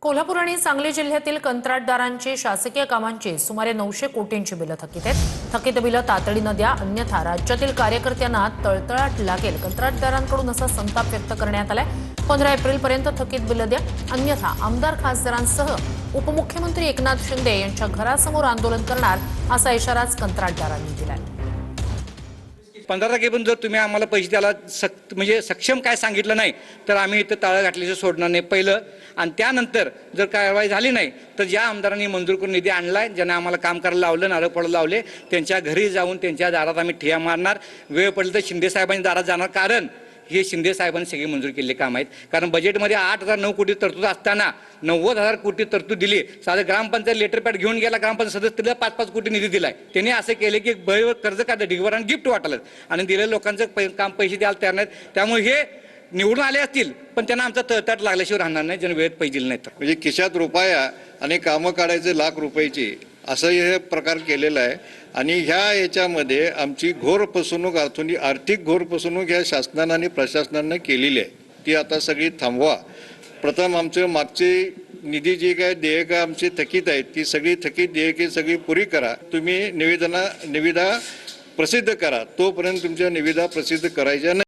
कोल्हापूर आणि सांगली जिल्ह्यातील कंत्राटदारांची शासकीय कामांची सुमारे 900 कोटींची बिलं थकीत आहेत। थकीत बिलं तातडीनं द्या, अन्यथा राज्यातील कार्यकर्त्यांना तळतळाट लागेल। कंत्राटदारांकडून असा संताप व्यक्त करण्यात आलाय। 15 एप्रिलपर्यंत थकीत बिलं द्या, अन्यथा आमदार खासदारांसह उपमुख्यमंत्री एकनाथ शिंदे यांच्या घरासमोर आंदोलन करणार, असा इशाराच कंत्राटदारांनी दिलाय। 15 तारखेपर्यंत जर तुम्ही आम्हाला पैसे द्यायला म्हणजे सक्षम काय सांगितलं नाही तर आम्ही इथं टाळं घातल्याचं सोडणार नाही पहिलं। आणि त्यानंतर जर कारवाई झाली नाही तर ज्या आमदारांनी मंजूर करून निधी आणलाय, ज्यांना आम्हाला काम करायला लावलं, नारळ फोडायला लावले, त्यांच्या घरी जाऊन त्यांच्या दारात आम्ही ठिया मारणार। वेळ पडली तर शिंदे साहेबांच्या दारात जाणार, कारण हे शिंदे साहेबांनी सगळे मंजूर केलेले काम आहेत। कारण बजेटमध्ये 8,009 कोटी तरतूद असताना 90,000 कोटी तरतूद दिली। साधं ग्रामपंचायत लेटर पॅड घेऊन गेला, ग्रामपंचायत सदस्याला 5-5 कोटी निधी दिलाय। त्यांनी असं केलं की कर्ज काढलं, ढिगभर आणि गिफ्ट वाटलं आणि दिलेल्या लोकांचं काम पैसे द्यायला तयार नाहीत। त्यामुळे हे निवडून आले असतील पण त्यांना आमचा तळतट लागल्याशिवाय राहणार नाही, ज्यांना वेळेत पैसे दिले नाहीत। म्हणजे खिशात रुपया आणि कामं काढायचे लाख रुपयाची, असं हे प्रकार केलेला आहे। आणि याच्यामध्ये आमची घोर फसवणूक, आर्थिक घोर फसवणूक या शासनानं आणि प्रशासनानं केलेली आहे। ती आता सगळी थांबवा। प्रथम आमचं मागचे निधी जी काय देयकं आमची थकीत आहेत ती सगळी थकीत देयके सगळी पुरी करा। तुम्ही निविदा प्रसिद्ध करा, तोपर्यंत तुमच्या निविदा प्रसिद्ध करायच्या नाही।